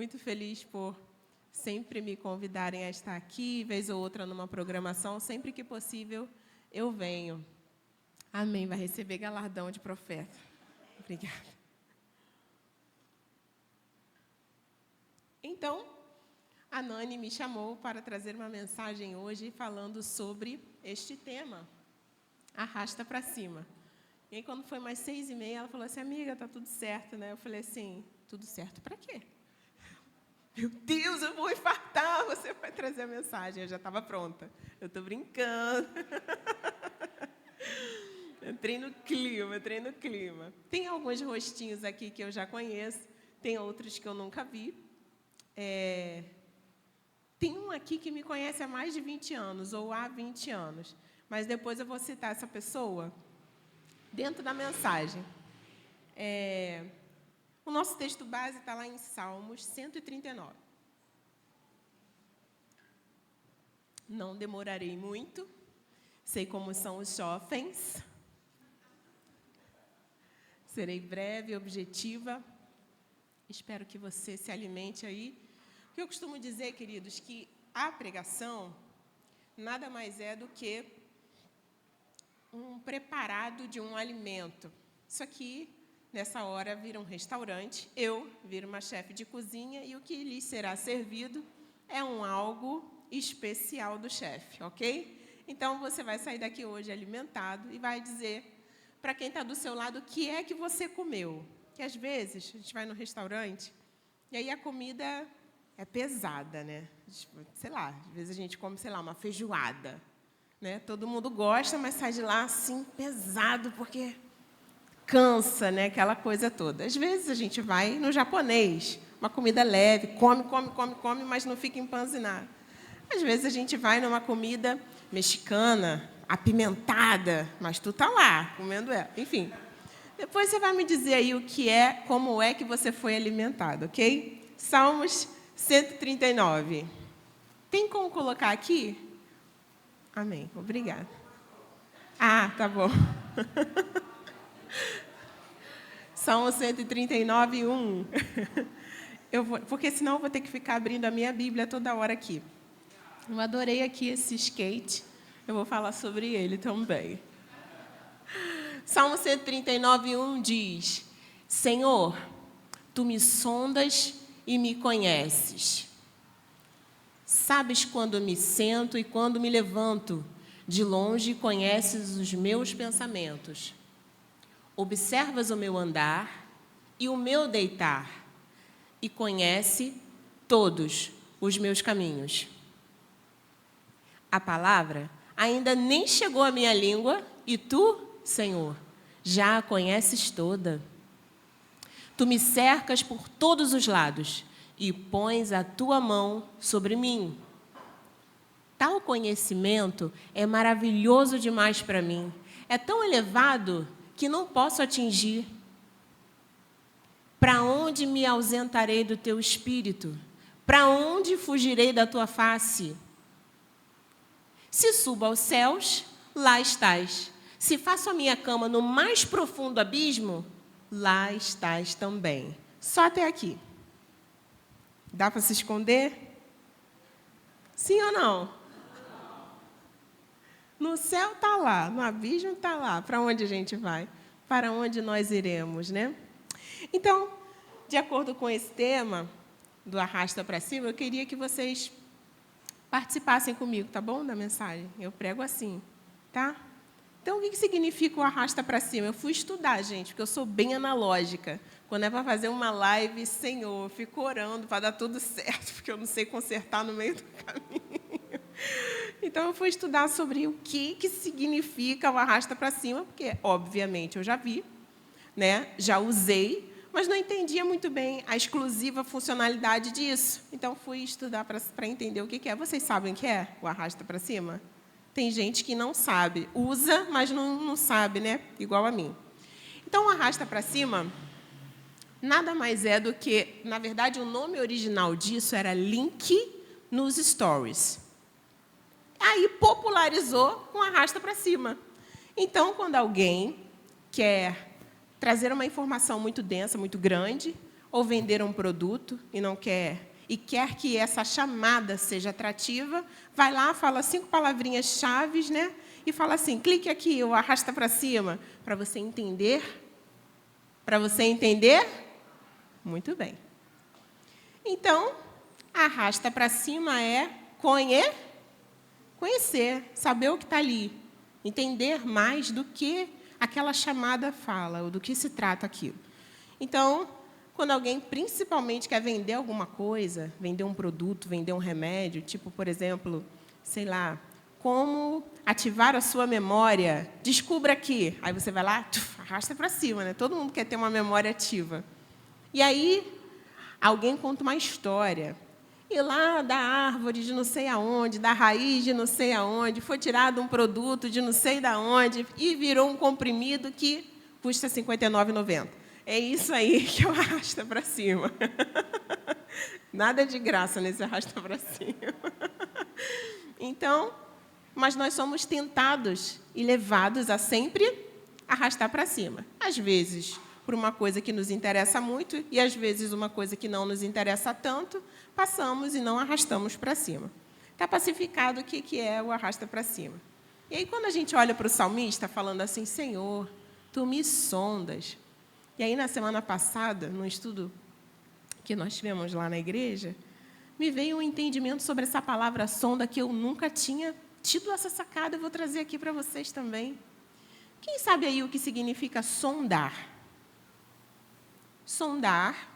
muito feliz por sempre me convidarem a estar aqui, vez ou outra numa programação. Sempre que possível, eu venho. Amém. Vai receber galardão de profeta. Obrigada. Então, a Nani me chamou para trazer uma mensagem hoje falando sobre este tema, arrasta para cima. E aí, quando foi mais 6h30, ela falou assim, amiga, tá tudo certo, né? Eu falei assim, tudo certo para quê? Meu Deus, eu vou infartar, você vai trazer a mensagem. Eu já estava pronta. Eu estou brincando. Entrei no clima. Tem alguns rostinhos aqui que eu já conheço, tem outros que eu nunca vi. Tem um aqui que me conhece há mais de 20 anos, ou há 20 anos. Mas depois eu vou citar essa pessoa dentro da mensagem. O nosso texto base está lá em Salmos 139. Não demorarei muito. Sei como são os jovens. Serei breve e objetiva. Espero que você se alimente aí. O que eu costumo dizer, queridos, que a pregação nada mais é do que um preparado de um alimento. Isso aqui, nessa hora, vira um restaurante, eu viro uma chefe de cozinha e o que lhe será servido é algo especial do chefe, ok? Então, você vai sair daqui hoje alimentado e vai dizer para quem está do seu lado o que é que você comeu. Que às vezes a gente vai no restaurante e aí a comida é pesada, né? Sei lá, às vezes a gente come, sei lá, uma feijoada, né? Todo mundo gosta, mas sai de lá assim pesado porque cansa, né? Aquela coisa toda. Às vezes a gente vai no japonês, uma comida leve, come, mas não fica empanzinado. Às vezes a gente vai numa comida mexicana, apimentada, mas tu tá lá comendo ela. Enfim, depois você vai me dizer aí como é que você foi alimentado, ok? Salmos 139. Tem como colocar aqui? Amém. Obrigada. Ah, tá bom. Salmo 139, 1. Porque senão eu vou ter que ficar abrindo a minha Bíblia toda hora aqui. Eu adorei aqui esse skate. Eu vou falar sobre ele também. Salmo 139, 1 diz, Senhor, Tu me sondas e me conheces. Sabes quando me sento e quando me levanto. De longe conheces os meus pensamentos. Observas o meu andar e o meu deitar. E conhece todos os meus caminhos. A palavra ainda nem chegou à minha língua e Tu, Senhor, já a conheces toda. Tu me cercas por todos os lados e pões a Tua mão sobre mim. Tal conhecimento é maravilhoso demais para mim. É tão elevado que não posso atingir. Para onde me ausentarei do Teu Espírito? Para onde fugirei da Tua face? Se subo aos céus, lá estás. Se faço a minha cama no mais profundo abismo, lá estás também. Só até aqui. Dá para se esconder? Sim ou não? No céu está lá, no abismo está lá. Para onde a gente vai? Para onde nós iremos, né? Então, de acordo com esse tema do arrasta para cima, eu queria que vocês participassem comigo, tá bom? Da mensagem. Eu prego assim, tá? Então, o que significa o arrasta para cima? Eu fui estudar, gente, porque eu sou bem analógica. Quando é para fazer uma live, Senhor, eu fico orando para dar tudo certo, porque eu não sei consertar no meio do caminho. Então, eu fui estudar sobre o que significa o arrasta para cima, porque, obviamente, eu já vi, né? Já usei, mas não entendia muito bem a exclusiva funcionalidade disso. Então, fui estudar para entender o que é. Vocês sabem o que é o arrasta para cima? Tem gente que não sabe. Usa, mas não sabe, né? Igual a mim. Então, o arrasta para cima nada mais é do que, na verdade, o nome original disso era link nos stories. Aí, popularizou com arrasta para cima. Então, quando alguém quer trazer uma informação muito densa, muito grande, ou vender um produto e quer que essa chamada seja atrativa, vai lá, fala 5 palavrinhas chaves, né? E fala assim, clique aqui ou arrasta para cima, para você entender. Para você entender? Muito bem. Então, arrasta para cima é conhecer, saber o que está ali, entender mais do que aquela chamada fala, ou do que se trata aquilo. Então, quando alguém principalmente quer vender alguma coisa, vender um produto, vender um remédio, tipo, por exemplo, sei lá, como ativar a sua memória, descubra aqui. Aí você vai lá, arrasta para cima, né? Todo mundo quer ter uma memória ativa. E aí, alguém conta uma história. E lá da árvore de não sei aonde, da raiz de não sei aonde, foi tirado um produto de não sei da onde e virou um comprimido que custa R$ 59,90. É isso aí que eu arrasta para cima. Nada de graça nesse arrasta para cima. Então, mas nós somos tentados e levados a sempre arrastar para cima. Às vezes, por uma coisa que nos interessa muito, e às vezes uma coisa que não nos interessa tanto, passamos e não arrastamos para cima. Está pacificado o que é o arrasta para cima. E aí, quando a gente olha para o salmista falando assim, Senhor, Tu me sondas. E aí, na semana passada, no estudo que nós tivemos lá na igreja, me veio um entendimento sobre essa palavra sonda que eu nunca tinha tido essa sacada, eu vou trazer aqui para vocês também. Quem sabe aí o que significa sondar? Sondar,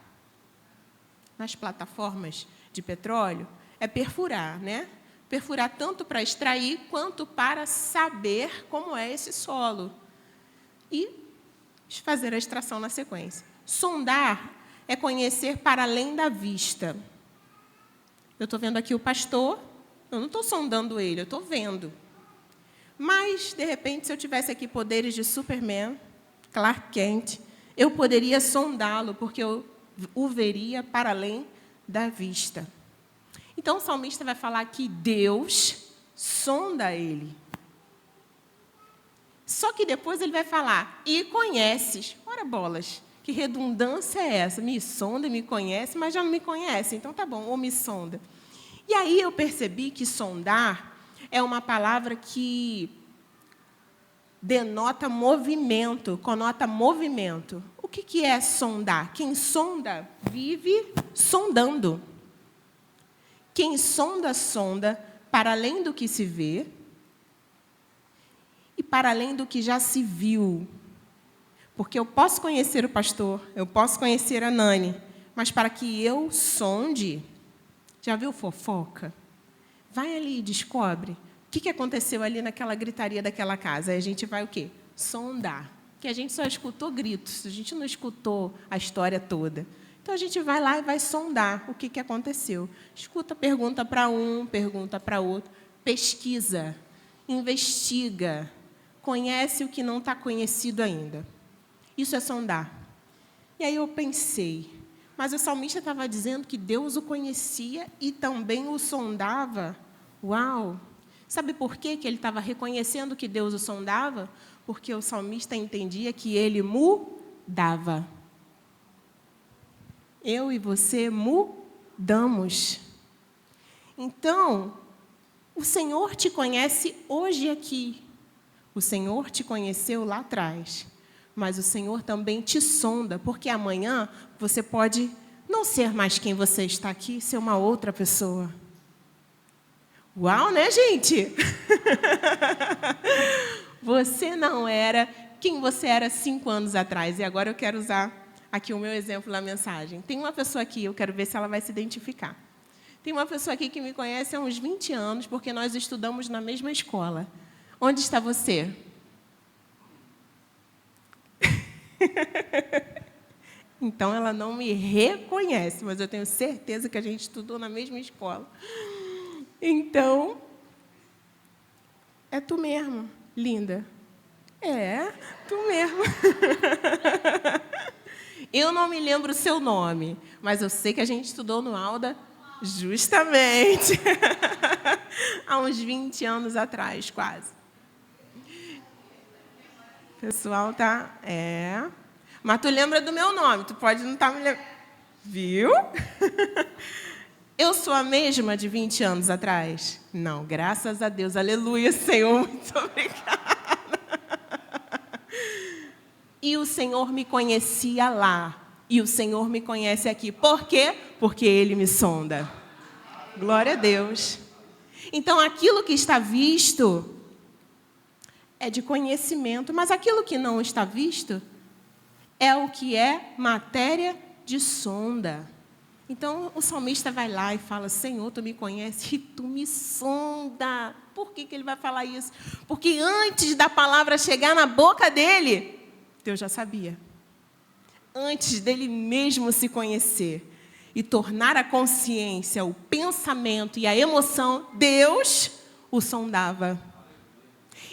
nas plataformas de petróleo, é perfurar, né? Perfurar tanto para extrair, quanto para saber como é esse solo. E fazer a extração na sequência. Sondar é conhecer para além da vista. Eu estou vendo aqui o pastor, eu não estou sondando ele, eu estou vendo. Mas, de repente, se eu tivesse aqui poderes de Superman, Clark Kent, eu poderia sondá-lo, porque eu o veria para além da vista. Então, o salmista vai falar que Deus sonda ele. Só que depois ele vai falar, e conheces. Ora bolas, que redundância é essa? Me sonda, me conhece, mas já não me conhece. Então, tá bom, ou me sonda. E aí eu percebi que sondar é uma palavra que denota movimento, conota movimento. O que é sondar? Quem sonda, vive sondando. Quem sonda, sonda para além do que se vê e para além do que já se viu. Porque eu posso conhecer o pastor, eu posso conhecer a Nani, mas para que eu sonde, já viu fofoca? Vai ali e descobre o que aconteceu ali naquela gritaria daquela casa. Aí a gente vai o quê? Sondar. Porque a gente só escutou gritos, a gente não escutou a história toda. Então, a gente vai lá e vai sondar o que aconteceu. Escuta, pergunta para um, pergunta para outro, pesquisa, investiga, conhece o que não está conhecido ainda. Isso é sondar. E aí eu pensei, mas o salmista estava dizendo que Deus o conhecia e também o sondava. Uau! Sabe por quê que ele estava reconhecendo que Deus o sondava? Porque o salmista entendia que ele mudava. Eu e você mudamos. Então, o Senhor te conhece hoje aqui. O Senhor te conheceu lá atrás. Mas o Senhor também te sonda, porque amanhã você pode não ser mais quem você está aqui, ser uma outra pessoa. Uau, né, gente? Você não era quem você era 5 anos atrás. E agora eu quero usar aqui o meu exemplo na mensagem. Tem uma pessoa aqui, eu quero ver se ela vai se identificar. Tem uma pessoa aqui que me conhece há uns 20 anos, porque nós estudamos na mesma escola. Onde está você? Então, ela não me reconhece, mas eu tenho certeza que a gente estudou na mesma escola. Então, é tu mesmo, linda. É, tu mesmo. Eu não me lembro o seu nome, mas eu sei que a gente estudou no Alda justamente há uns 20 anos atrás, quase. O pessoal tá... Mas tu lembra do meu nome, tu pode não estar me lembrando. Viu? Eu sou a mesma de 20 anos atrás? Não, graças a Deus. Aleluia, Senhor. Muito obrigada. E o Senhor me conhecia lá. E o Senhor me conhece aqui. Por quê? Porque Ele me sonda. Glória a Deus. Então, aquilo que está visto é de conhecimento, mas aquilo que não está visto é o que é matéria de sonda. Então, o salmista vai lá e fala, Senhor, Tu me conheces e Tu me sonda. Por que ele vai falar isso? Porque antes da palavra chegar na boca dele, Deus já sabia. Antes dele mesmo se conhecer e tornar a consciência, o pensamento e a emoção, Deus o sondava.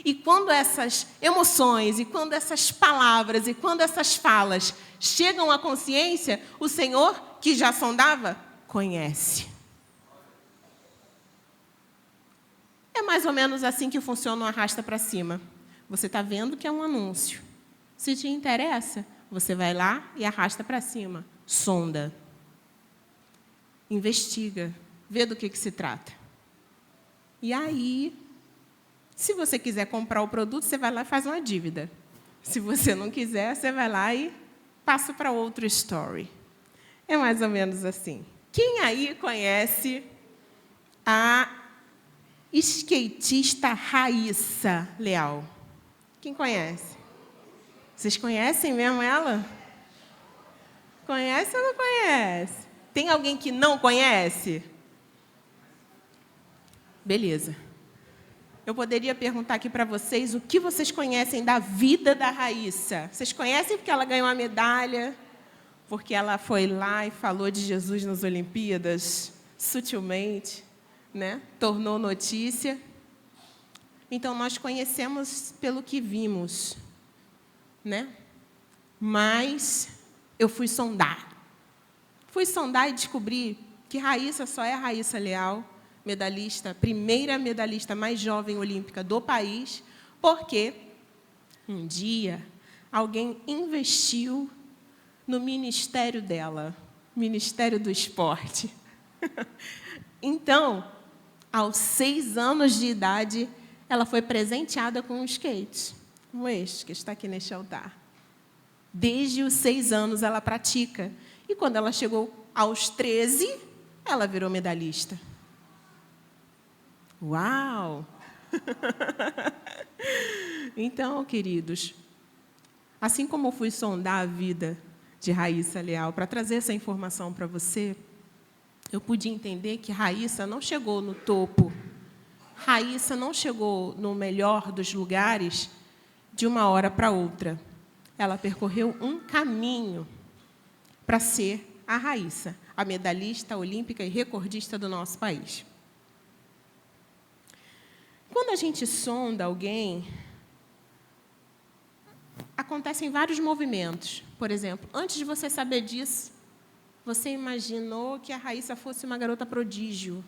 E quando essas emoções, e quando essas palavras, e quando essas falas chegam à consciência, o Senhor, que já sondava, conhece. É mais ou menos assim que funciona o arrasta para cima. Você está vendo que é um anúncio. Se te interessa, você vai lá e arrasta para cima. Sonda. Investiga. Vê do que se trata. E aí, se você quiser comprar o produto, você vai lá e faz uma dívida. Se você não quiser, você vai lá e passa para outro story. É mais ou menos assim. Quem aí conhece a skatista Raíssa Leal? Quem conhece? Vocês conhecem mesmo ela? Conhece ou não conhece? Tem alguém que não conhece? Beleza. Eu poderia perguntar aqui para vocês o que vocês conhecem da vida da Raíssa. Vocês conhecem porque ela ganhou uma medalha? Porque ela foi lá e falou de Jesus nas Olimpíadas, sutilmente, né? Tornou notícia. Então, nós conhecemos pelo que vimos, né? Mas eu fui sondar. Fui sondar e descobri que Raíssa só é a Raíssa Leal, medalhista, primeira medalhista mais jovem olímpica do país, porque um dia alguém investiu no ministério dela, Ministério do Esporte. Então, aos 6 anos de idade, ela foi presenteada com um skate, como este, que está aqui neste altar. Desde os 6 anos ela pratica. E quando ela chegou aos 13, ela virou medalhista. Uau! Então, queridos, assim como eu fui sondar a vida de Raíssa Leal para trazer essa informação para você, eu pude entender que Raíssa não chegou no topo. Raíssa não chegou no melhor dos lugares de uma hora para outra. Ela percorreu um caminho para ser a Raíssa, a medalhista olímpica e recordista do nosso país. Quando a gente sonda alguém, acontecem vários movimentos. Por exemplo, antes de você saber disso, você imaginou que a Raíssa fosse uma garota prodígio,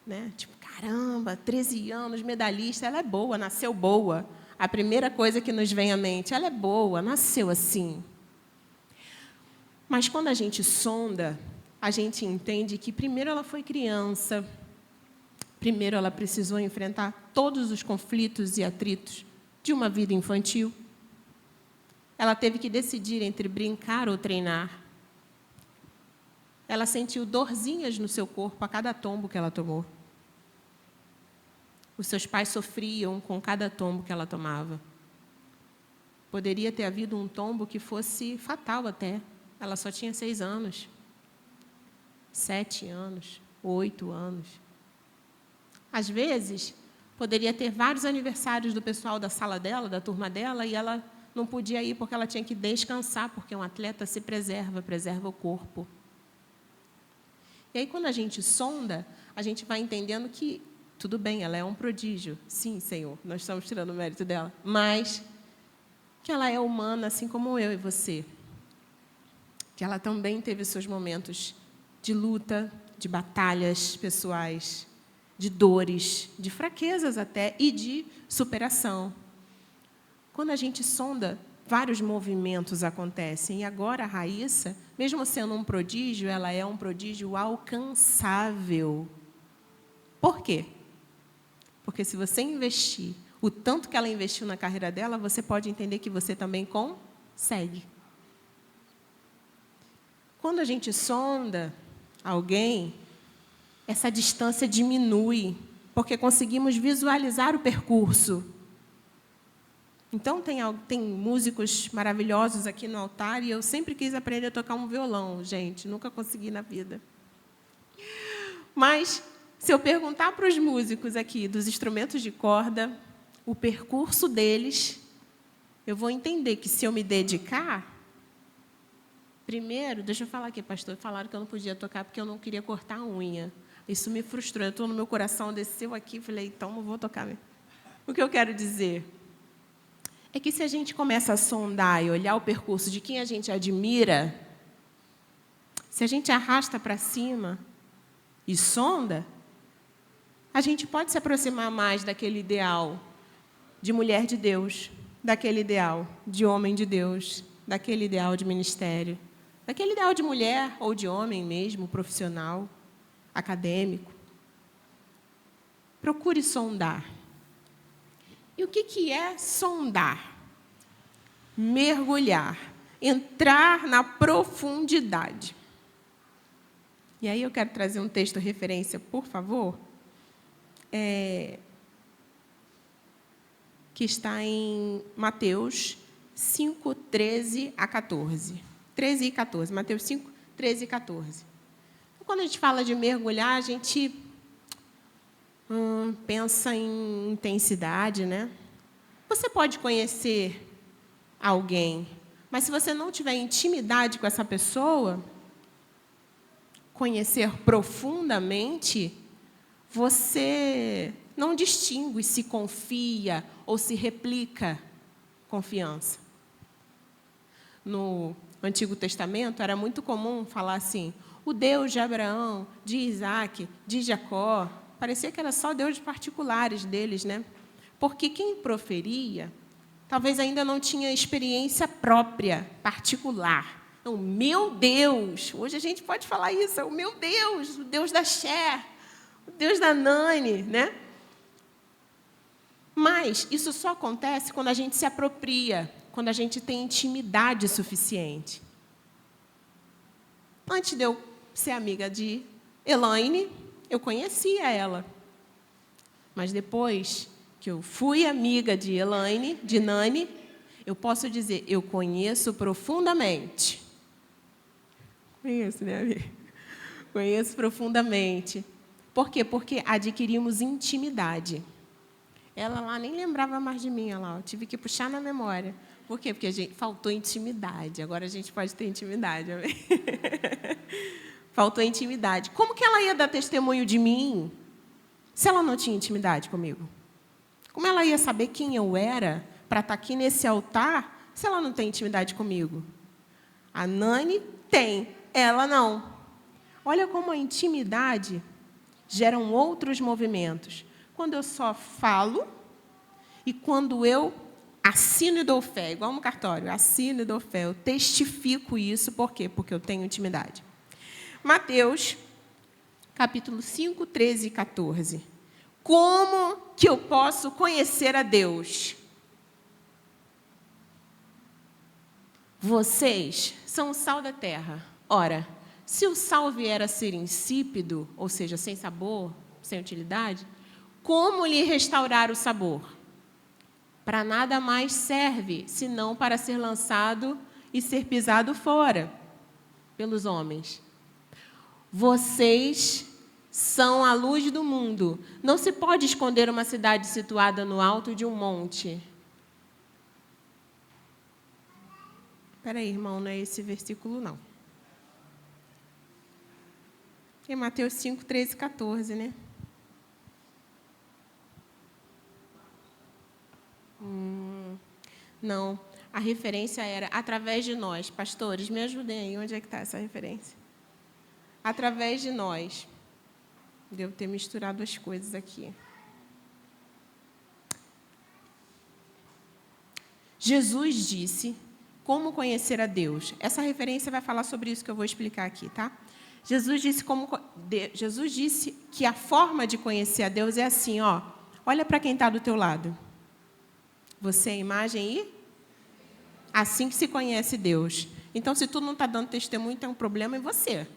né? Tipo, caramba, 13 anos, medalhista, ela é boa, nasceu boa. A primeira coisa que nos vem à mente, ela é boa, nasceu assim. Mas quando a gente sonda, a gente entende que primeiro ela foi criança, primeiro ela precisou enfrentar todos os conflitos e atritos de uma vida infantil. Ela teve que decidir entre brincar ou treinar. Ela sentiu dorzinhas no seu corpo a cada tombo que ela tomou. Os seus pais sofriam com cada tombo que ela tomava. Poderia ter havido um tombo que fosse fatal até. Ela só tinha 6 anos, 7 anos, 8 anos. Às vezes, poderia ter vários aniversários do pessoal da sala dela, da turma dela, e ela não podia ir porque ela tinha que descansar, porque um atleta se preserva o corpo. E aí, quando a gente sonda, a gente vai entendendo que, tudo bem, ela é um prodígio. Sim, Senhor, nós estamos tirando o mérito dela. Mas que ela é humana, assim como eu e você. Que ela também teve seus momentos de luta, de batalhas pessoais, de dores, de fraquezas até, e de superação. Quando a gente sonda, vários movimentos acontecem. E agora a Raíssa, mesmo sendo um prodígio, ela é um prodígio alcançável. Por quê? Porque se você investir o tanto que ela investiu na carreira dela, você pode entender que você também consegue. Quando a gente sonda alguém, essa distância diminui, porque conseguimos visualizar o percurso. Então, tem músicos maravilhosos aqui no altar, e eu sempre quis aprender a tocar um violão, gente, nunca consegui na vida. Mas, se eu perguntar para os músicos aqui dos instrumentos de corda, o percurso deles, eu vou entender que se eu me dedicar... Primeiro, deixa eu falar aqui, pastor, falaram que eu não podia tocar porque eu não queria cortar a unha. Isso me frustrou, eu estou no meu coração, desceu aqui, falei, então não vou tocar mesmo. O que eu quero dizer é que se a gente começa a sondar e olhar o percurso de quem a gente admira, se a gente arrasta para cima e sonda, a gente pode se aproximar mais daquele ideal de mulher de Deus, daquele ideal de homem de Deus, daquele ideal de ministério, daquele ideal de mulher ou de homem mesmo, profissional, acadêmico. Procure sondar. E o que é sondar? Mergulhar, entrar na profundidade. E aí eu quero trazer um texto referência, por favor, que está em Mateus 5, 13 a 14. 13 e 14. Mateus 5, 13 e 14. Então, quando a gente fala de mergulhar, a gente pensa em intensidade, né? Você pode conhecer alguém, mas se você não tiver intimidade com essa pessoa, conhecer profundamente, você não distingue se confia ou se replica confiança. No Antigo Testamento, era muito comum falar assim, o Deus de Abraão, de Isaac, de Jacó. Parecia que era só deuses particulares deles, né? Porque quem proferia, talvez ainda não tinha experiência própria, particular. O meu Deus, hoje a gente pode falar isso, é o meu Deus, o Deus da Cher, o Deus da Nani, né? Mas isso só acontece quando a gente se apropria, quando a gente tem intimidade suficiente. Antes de eu ser amiga de Elaine, eu conhecia ela. Mas depois que eu fui amiga de Elaine, de Nani, eu posso dizer, eu conheço profundamente. Conheço, né, amiga? Conheço profundamente. Por quê? Porque adquirimos intimidade. Ela lá nem lembrava mais de mim, lá, eu tive que puxar na memória. Por quê? Porque faltou intimidade. Agora a gente pode ter intimidade, amém? Faltou intimidade. Como que ela ia dar testemunho de mim se ela não tinha intimidade comigo? Como ela ia saber quem eu era para estar aqui nesse altar se ela não tem intimidade comigo? A Nani tem, ela não. Olha como a intimidade geram outros movimentos. Quando eu só falo e quando eu assino e dou fé, igual no cartório, assino e dou fé, eu testifico isso, por quê? Porque eu tenho intimidade. Mateus, capítulo 5, 13 e 14. Como que eu posso conhecer a Deus? Vocês são o sal da terra. Ora, se o sal vier a ser insípido, ou seja, sem sabor, sem utilidade, como lhe restaurar o sabor? Para nada mais serve, senão para ser lançado e ser pisado fora pelos homens. Vocês são a luz do mundo. Não se pode esconder uma cidade situada no alto de um monte. Espera aí, irmão, não é esse versículo, não. É Mateus 5, 13 e 14, né? Não, a referência era através de nós. Pastores, me ajudem aí, onde é que está essa referência? Através de nós. Devo ter misturado as coisas aqui. Jesus disse como conhecer a Deus. Essa referência vai falar sobre isso que eu vou explicar aqui, tá? Jesus disse que a forma de conhecer a Deus é assim, ó. Olha para quem está do teu lado. Você é a imagem e assim que se conhece Deus. Então, se tu não está dando testemunho, tem um problema em você.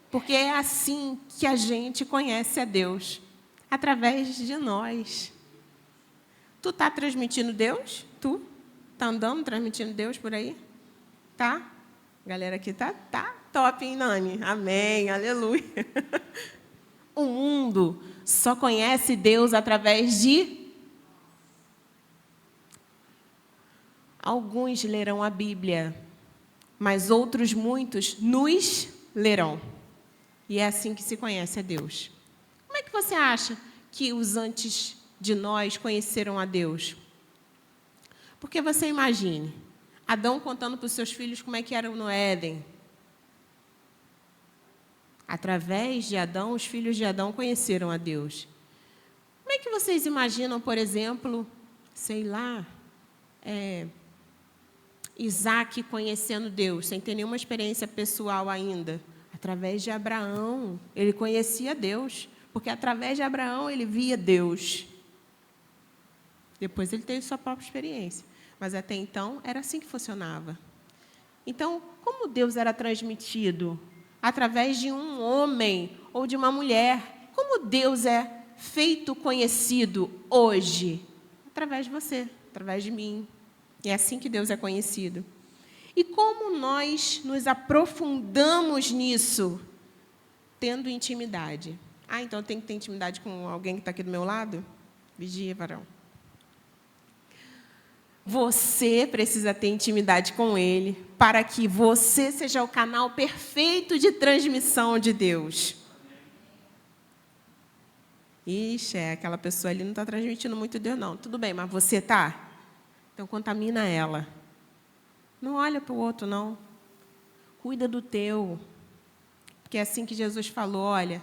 Porque é assim que a gente conhece a Deus. Através de nós. Tu está transmitindo Deus? Tu? Está andando, transmitindo Deus por aí? Tá? A galera aqui tá top, hein, Nani? Amém, aleluia. O mundo só conhece Deus através de... Alguns lerão a Bíblia, mas outros muitos nos lerão. E é assim que se conhece a Deus. Como é que você acha que os antes de nós conheceram a Deus? Porque você imagine, Adão contando para os seus filhos como é que era no Éden. Através de Adão, os filhos de Adão conheceram a Deus. Como é que vocês imaginam, por exemplo, sei lá, Isaac conhecendo Deus, sem ter nenhuma experiência pessoal ainda? Através de Abraão, ele conhecia Deus, porque através de Abraão ele via Deus. Depois ele teve sua própria experiência. Mas até então era assim que funcionava. Então, como Deus era transmitido? Através de um homem ou de uma mulher. Como Deus é feito conhecido hoje? Através de você, através de mim. É assim que Deus é conhecido. E como nós nos aprofundamos nisso? Tendo intimidade. Ah, então eu tenho que ter intimidade com alguém que está aqui do meu lado? Vigia, varão. Você precisa ter intimidade com Ele para que você seja o canal perfeito de transmissão de Deus. Ixi, aquela pessoa ali não está transmitindo muito Deus, não. Tudo bem, mas você está? Então, contamina ela. Não olha para o outro, não. Cuida do teu. Porque é assim que Jesus falou, olha,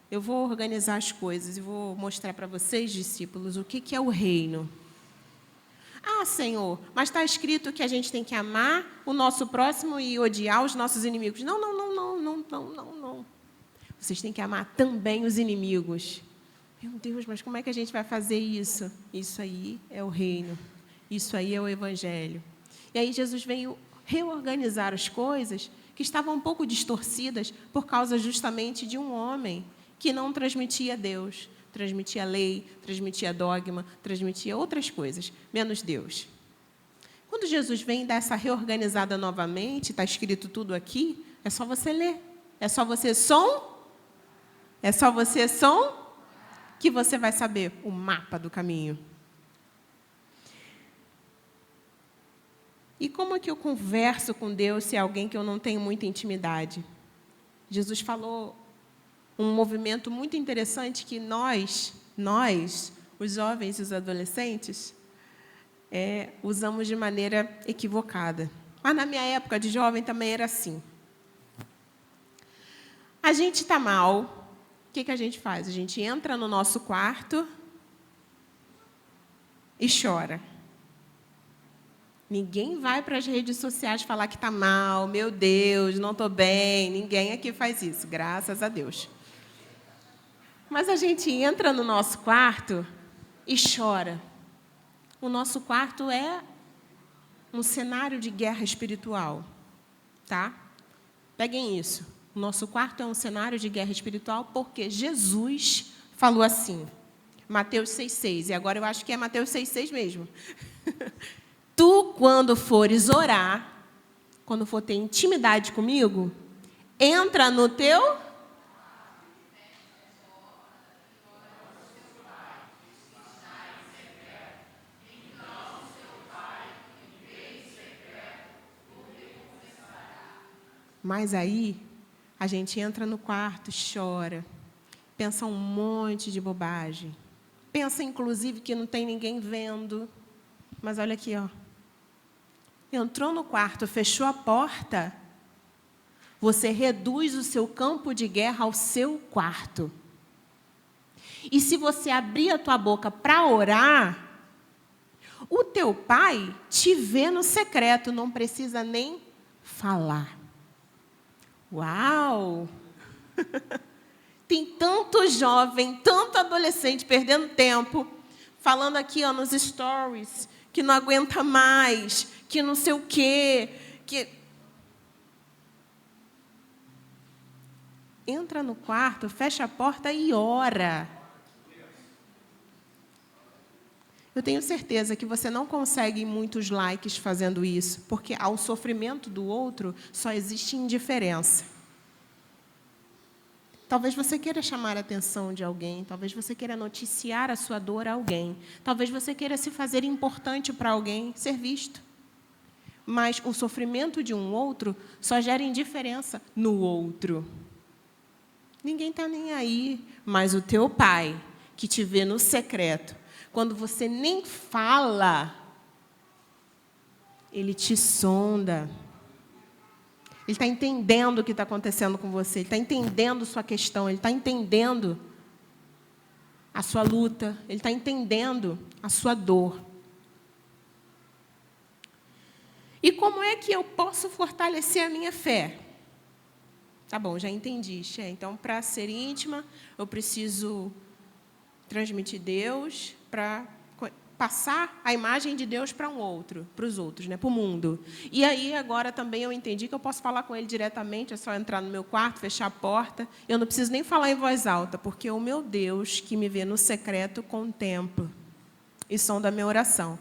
eu vou organizar as coisas e vou mostrar para vocês, discípulos, o que é o reino. Ah, Senhor, mas está escrito que a gente tem que amar o nosso próximo e odiar os nossos inimigos. Não. Vocês têm que amar também os inimigos. Meu Deus, mas como é que a gente vai fazer isso? Isso aí é o reino. Isso aí é o evangelho. E aí Jesus veio reorganizar as coisas que estavam um pouco distorcidas por causa justamente de um homem que não transmitia Deus. Transmitia lei, transmitia dogma, transmitia outras coisas, menos Deus. Quando Jesus vem dar essa reorganizada novamente, está escrito tudo aqui, é só você ler. É só você que você vai saber o mapa do caminho. E como é que eu converso com Deus se é alguém que eu não tenho muita intimidade? Jesus falou um movimento muito interessante que nós, os jovens e os adolescentes, usamos de maneira equivocada. Mas na minha época de jovem também era assim. A gente está mal, o que a gente faz? A gente entra no nosso quarto e chora. Ninguém vai para as redes sociais falar que está mal, meu Deus, não estou bem. Ninguém aqui faz isso, graças a Deus. Mas a gente entra no nosso quarto e chora. O nosso quarto é um cenário de guerra espiritual, tá? Peguem isso. O nosso quarto é um cenário de guerra espiritual porque Jesus falou assim. Mateus 6,6. E agora eu acho que é Mateus 6,6 mesmo. Tu, quando fores orar, quando for ter intimidade comigo, entra no teu... Mas aí, a gente entra no quarto, chora, pensa um monte de bobagem. Pensa, inclusive, que não tem ninguém vendo. Mas olha aqui, ó. Entrou no quarto, fechou a porta, você reduz o seu campo de guerra ao seu quarto. E se você abrir a tua boca para orar, O teu pai te vê no secreto, não precisa nem falar. Uau! Tem tanto jovem, tanto adolescente perdendo tempo, falando aqui nos stories, que não aguenta mais, que não sei o quê, que... Entra no quarto, fecha a porta e ora. Eu tenho certeza que você não consegue muitos likes fazendo isso, porque ao sofrimento do outro só existe indiferença. Talvez você queira chamar a atenção de alguém, talvez você queira noticiar a sua dor a alguém, talvez você queira se fazer importante para alguém, ser visto. Mas o sofrimento de um outro só gera indiferença no outro. Ninguém está nem aí, mas o teu pai, que te vê no secreto, quando você nem fala, ele te sonda. Ele está entendendo o que está acontecendo com você, ele está entendendo sua questão, ele está entendendo a sua luta, ele está entendendo a sua dor. E como é que eu posso fortalecer a minha fé? Tá bom, já entendi, Xé. Então, para ser íntima, eu preciso transmitir Deus, para passar a imagem de Deus para um outro, para os outros, para o mundo. E aí, agora também eu entendi que eu posso falar com ele diretamente, é só entrar no meu quarto, fechar a porta. Eu não preciso nem falar em voz alta, porque o meu Deus, que me vê no secreto, contempla e sonda a minha oração.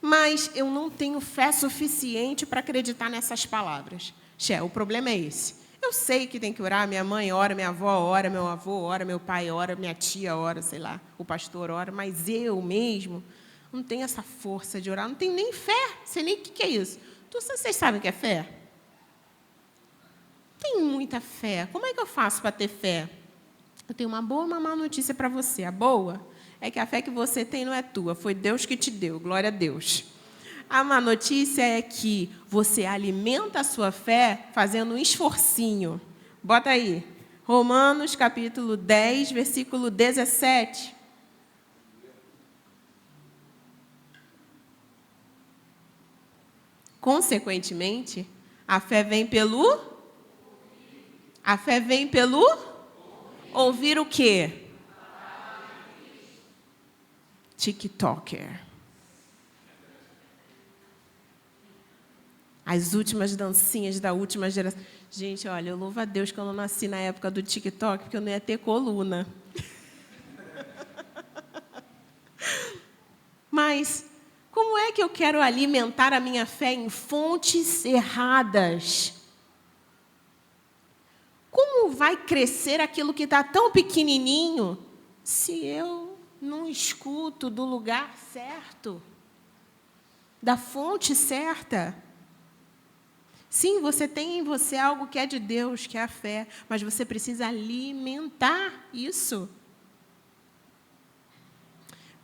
Mas eu não tenho fé suficiente para acreditar nessas palavras. Xé, o problema é esse. Eu sei que tem que orar, minha mãe ora, minha avó ora, meu avô ora, meu pai ora, minha tia ora, sei lá, o pastor ora, mas eu mesmo não tenho essa força de orar, não tenho nem fé, sei nem o que é isso. Vocês sabem o que é fé? Tenho muita fé. Como é que eu faço para ter fé? Eu tenho uma boa e uma má notícia para você. A boa é que a fé que você tem não é tua, foi Deus que te deu, glória a Deus. A má notícia é que você alimenta a sua fé fazendo um esforcinho. Bota aí, Romanos capítulo 10, versículo 17. Consequentemente, a fé vem pelo... A fé vem pelo... Ouvir o quê? TikToker. As últimas dancinhas da última geração. Gente, olha, eu louvo a Deus que eu não nasci na época do TikTok, porque eu não ia ter coluna. Mas como é que eu quero alimentar a minha fé em fontes erradas? Como vai crescer aquilo que está tão pequenininho se eu não escuto do lugar certo, da fonte certa? Sim, você tem em você algo que é de Deus, que é a fé, mas você precisa alimentar isso.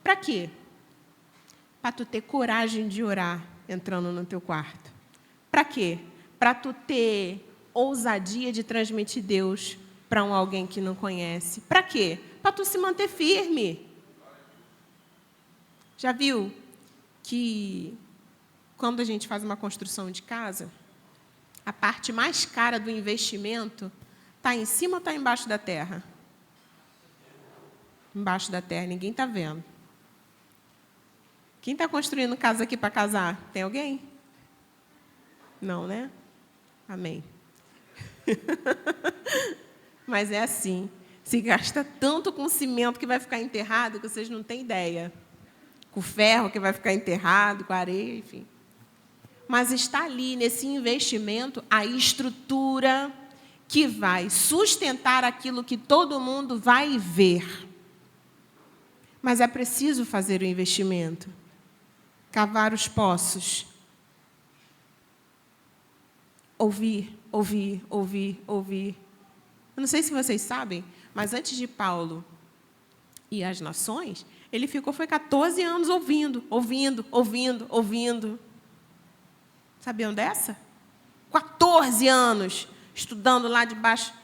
Para quê? Para tu ter coragem de orar entrando no teu quarto. Para quê? Para tu ter ousadia de transmitir Deus para alguém que não conhece. Para quê? Para tu se manter firme. Já viu que quando a gente faz uma construção de casa, a parte mais cara do investimento está em cima ou está embaixo da terra? Embaixo da terra, ninguém está vendo. Quem está construindo casa aqui para casar? Tem alguém? Não, né? Amém. Mas é assim. Se gasta tanto com cimento que vai ficar enterrado que vocês não têm ideia. Com ferro que vai ficar enterrado, com areia, enfim. Mas está ali, nesse investimento, a estrutura que vai sustentar aquilo que todo mundo vai ver. Mas é preciso fazer o investimento. Cavar os poços. Ouvir, ouvir, ouvir, ouvir. Eu não sei se vocês sabem, mas antes de Paulo ir às nações, ele foi 14 anos ouvindo, ouvindo, ouvindo, ouvindo. Sabiam dessa? 14 anos estudando lá debaixo.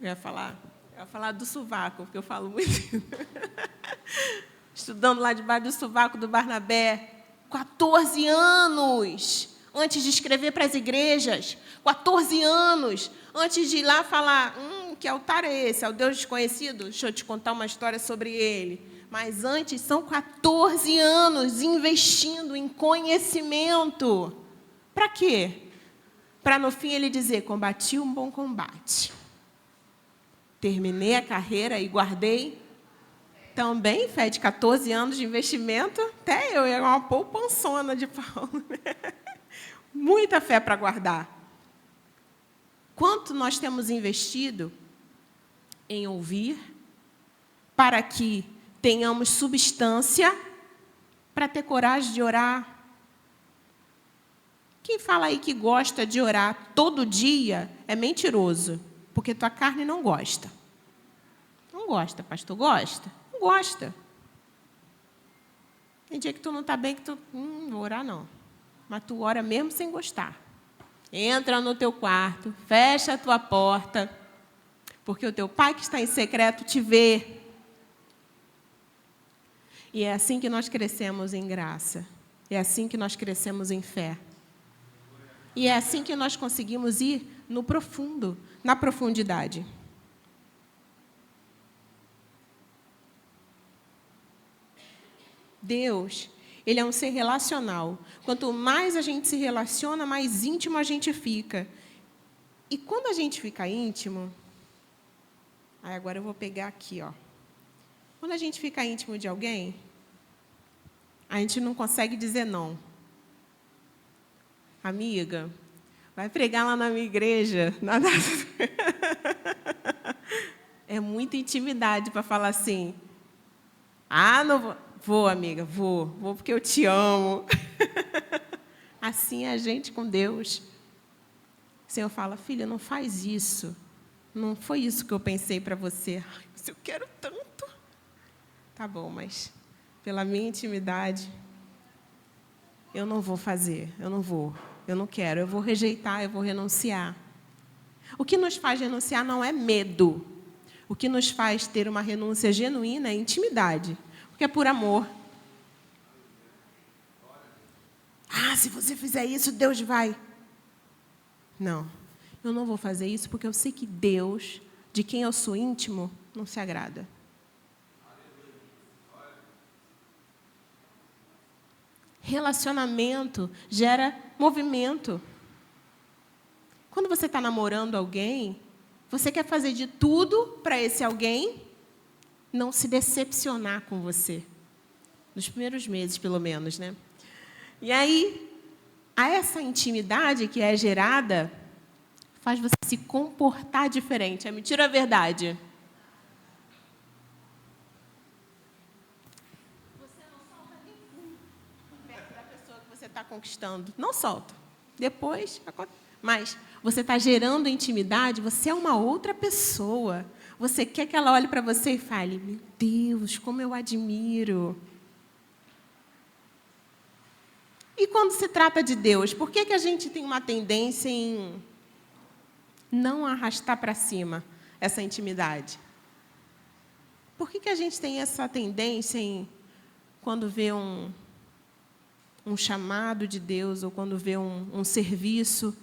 Eu ia falar do sovaco, porque eu falo muito. estudando lá debaixo do sovaco do Barnabé. 14 anos antes de escrever para as igrejas. 14 anos antes de ir lá falar, que altar é esse? É o Deus desconhecido? Deixa eu te contar uma história sobre ele. Mas antes, são 14 anos investindo em conhecimento. Para quê? Para no fim ele dizer, combati um bom combate. Terminei a carreira e guardei também fé de 14 anos de investimento. Até eu era uma poupançona de Paulo. Muita fé para guardar. Quanto nós temos investido em ouvir para que tenhamos substância para ter coragem de orar? Quem fala aí que gosta de orar todo dia é mentiroso, porque tua carne não gosta. Não gosta, pastor, gosta? Não gosta. Tem dia que tu não está bem, que tu, não vou orar não. Mas tu ora mesmo sem gostar. Entra no teu quarto, fecha a tua porta, porque o teu pai que está em secreto te vê. E é assim que nós crescemos em graça. É assim que nós crescemos em fé. E é assim que nós conseguimos ir no profundo, na profundidade. Deus, Ele é um ser relacional. Quanto mais a gente se relaciona, mais íntimo a gente fica. E quando a gente fica íntimo... Aí agora eu vou pegar aqui, ó. Quando a gente fica íntimo de alguém, a gente não consegue dizer não. Amiga, vai pregar lá na minha igreja. Nada... É muita intimidade para falar assim. Não vou. Vou, amiga, vou porque eu te amo. Assim é a gente com Deus. O Senhor fala, filha, não faz isso. Não foi isso que eu pensei para você. Ai, mas eu quero tanto. Tá bom, mas pela minha intimidade, eu não vou fazer, eu não quero, eu vou rejeitar, eu vou renunciar. O que nos faz renunciar não é medo. O que nos faz ter uma renúncia genuína é intimidade. Porque é por amor. Se você fizer isso, Deus vai. Não, eu não vou fazer isso porque eu sei que Deus, de quem eu sou íntimo, não se agrada. Relacionamento gera movimento. Quando você está namorando alguém, você quer fazer de tudo para esse alguém não se decepcionar com você. Nos primeiros meses, pelo menos, né? E aí, essa intimidade que é gerada faz você se comportar diferente. É mentira ou é verdade? Você não solta nem perto da pessoa que você está conquistando. Não solta. Depois, mas você está gerando intimidade, você é uma outra pessoa. Você quer que ela olhe para você e fale, meu Deus, como eu admiro. E quando se trata de Deus, por que a gente tem uma tendência em não arrastar para cima essa intimidade? Por que a gente tem essa tendência em, quando vê um chamado de Deus, ou quando vê um serviço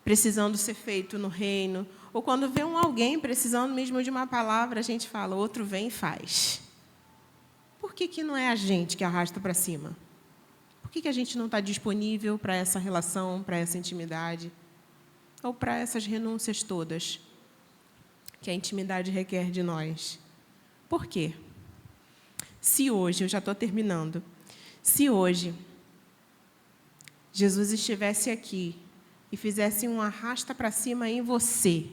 precisando ser feito no reino, ou quando vê alguém precisando mesmo de uma palavra, a gente fala, outro vem e faz. Por que não é a gente que arrasta para cima? Por que a gente não está disponível para essa relação, para essa intimidade? Ou para essas renúncias todas que a intimidade requer de nós? Por quê? Se hoje, eu já estou terminando, se hoje Jesus estivesse aqui e fizesse um arrasta para cima em você,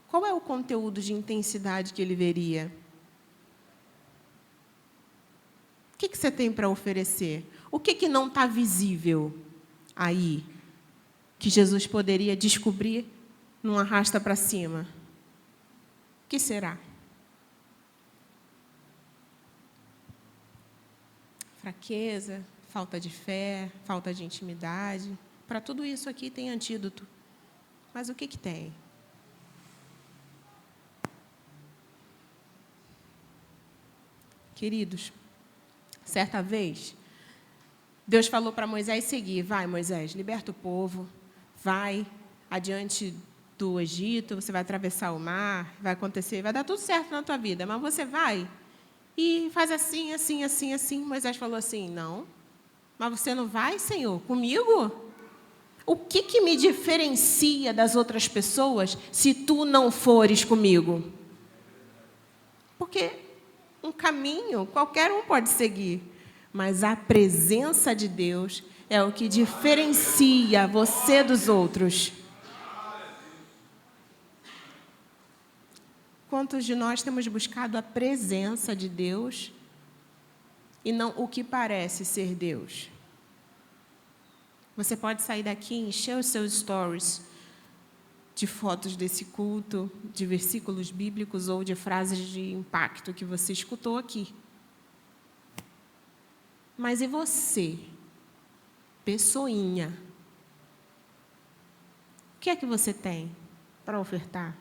qual é o conteúdo de intensidade que ele veria? O que você tem para oferecer? O que não está visível aí, que Jesus poderia descobrir num arrasta para cima? O que será? Fraqueza, falta de fé, falta de intimidade. Para tudo isso aqui tem antídoto. Mas o que tem? Queridos, certa vez, Deus falou para Moisés seguir. Vai, Moisés, liberta o povo. Vai adiante do Egito, você vai atravessar o mar, vai acontecer, vai dar tudo certo na tua vida. Mas você vai e faz assim, assim, assim, assim. Moisés falou assim, não. Mas você não vai, Senhor, comigo? O que me diferencia das outras pessoas se tu não fores comigo? Porque um caminho qualquer um pode seguir, mas a presença de Deus é o que diferencia você dos outros. Quantos de nós temos buscado a presença de Deus e não o que parece ser Deus? Você pode sair daqui e encher os seus stories de fotos desse culto, de versículos bíblicos ou de frases de impacto que você escutou aqui. Mas e você, pessoinha? O que é que você tem para ofertar?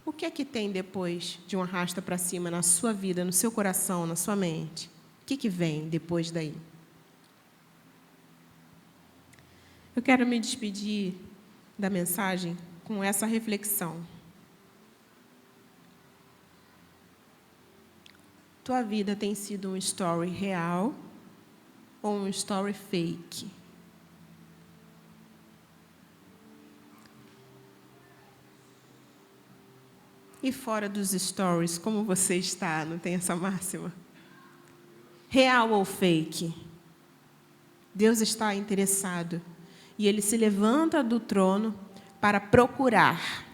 O que é que tem depois de um arrasta para cima na sua vida, no seu coração, na sua mente? O que vem depois daí? Eu quero me despedir da mensagem com essa reflexão. Tua vida tem sido um story real ou um story fake? E fora dos stories, como você está? Não tem essa máxima? Real ou fake? Deus está interessado. E Ele se levanta do trono para procurar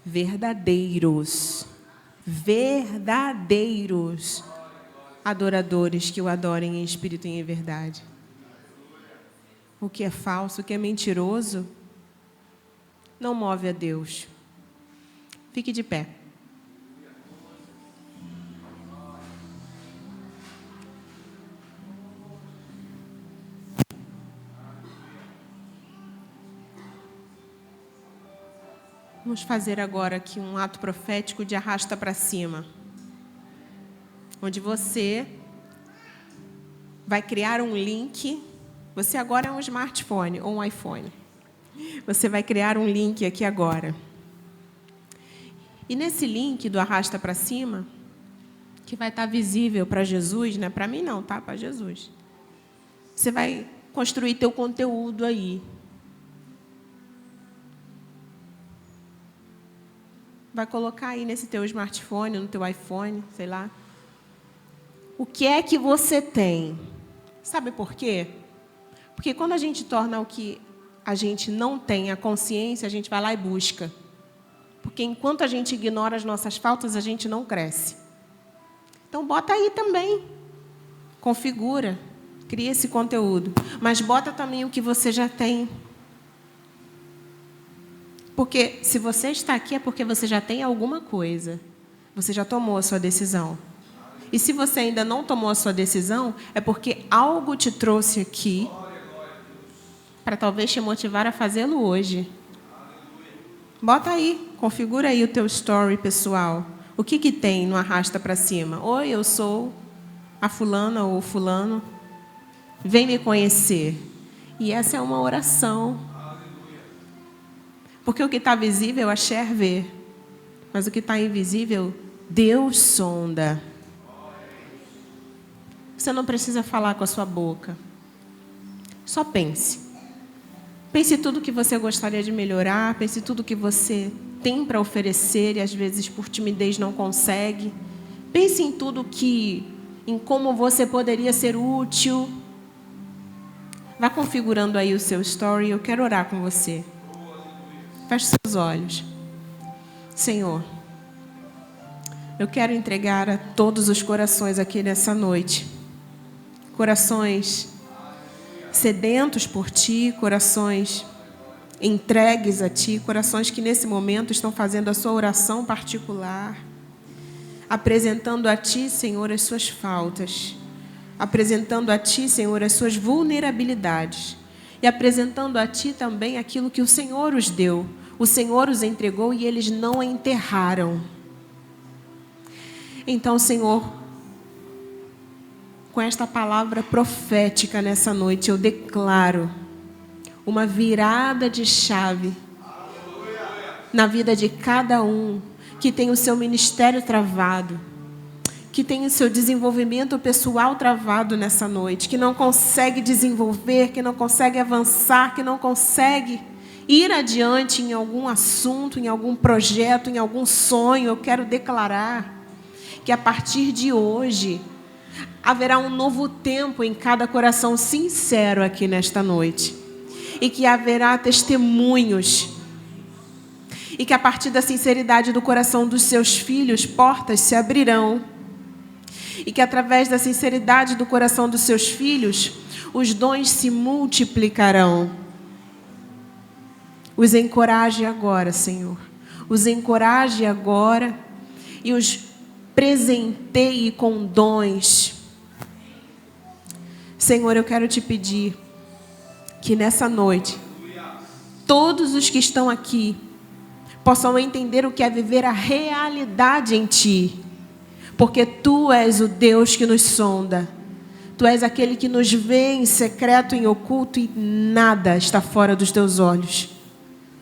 verdadeiros adoradores que o adorem em espírito e em verdade. O que é falso, o que é mentiroso, não move a Deus. Fique de pé. Vamos fazer agora aqui um ato profético de arrasta para cima. Onde você vai criar um link. Você agora é um smartphone ou um iPhone. Você vai criar um link aqui agora. E nesse link do arrasta para cima, que vai estar visível para Jesus, não é para mim não, tá? Para Jesus. Você vai construir teu conteúdo aí. Vai colocar aí nesse teu smartphone, no teu iPhone, sei lá. O que é que você tem? Sabe por quê? Porque quando a gente torna o que a gente não tem a consciência, a gente vai lá e busca. Porque enquanto a gente ignora as nossas faltas, a gente não cresce. Então, bota aí também. Configura. Cria esse conteúdo. Mas bota também o que você já tem. Porque se você está aqui é porque você já tem alguma coisa. Você já tomou a sua decisão. E se você ainda não tomou a sua decisão, é porque algo te trouxe aqui para talvez te motivar a fazê-lo hoje. Bota aí, configura aí o teu story pessoal. O que tem no arrasta para cima? Oi, eu sou a fulana ou o fulano. Vem me conhecer. E essa é uma oração. Porque o que está visível, a Cher vê. Mas o que está invisível, Deus sonda. Você não precisa falar com a sua boca. Só pense. Pense tudo que você gostaria de melhorar. Pense tudo que você tem para oferecer e às vezes por timidez não consegue. Pense em tudo em como você poderia ser útil. Vá configurando aí o seu story. Eu quero orar com você. Feche seus olhos. Senhor, eu quero entregar a todos os corações aqui nessa noite. Corações sedentos por Ti, corações entregues a Ti, corações que nesse momento estão fazendo a sua oração particular, apresentando a Ti, Senhor, as suas faltas, apresentando a Ti, Senhor, as suas vulnerabilidades e apresentando a Ti também aquilo que o Senhor os deu. O Senhor os entregou e eles não enterraram. Então, Senhor, com esta palavra profética nessa noite, eu declaro uma virada de chave na vida de cada um que tem o seu ministério travado, que tem o seu desenvolvimento pessoal travado nessa noite, que não consegue desenvolver, que não consegue avançar, que não consegue ir adiante em algum assunto, em algum projeto, em algum sonho. Eu quero declarar que a partir de hoje haverá um novo tempo em cada coração sincero aqui nesta noite, e que haverá testemunhos, e que a partir da sinceridade do coração dos seus filhos, portas se abrirão, e que através da sinceridade do coração dos seus filhos, os dons se multiplicarão. Os encoraje agora, Senhor. Os encoraje agora e os presenteie com dons. Senhor, eu quero te pedir que nessa noite, todos os que estão aqui possam entender o que é viver a realidade em Ti. Porque Tu és o Deus que nos sonda. Tu és aquele que nos vê em secreto, em oculto, e nada está fora dos Teus olhos.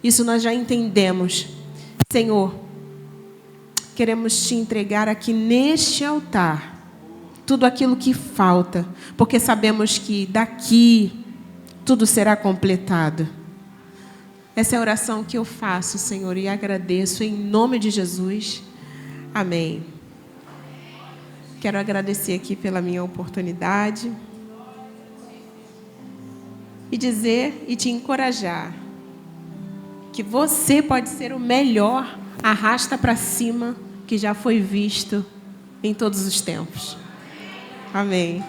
Isso nós já entendemos. Senhor, queremos Te entregar aqui neste altar tudo aquilo que falta, porque sabemos que daqui tudo será completado. Essa é a oração que eu faço, Senhor, e agradeço em nome de Jesus. Amém. Quero agradecer aqui pela minha oportunidade e dizer e te encorajar que você pode ser o melhor arrasta para cima que já foi visto em todos os tempos. Amém.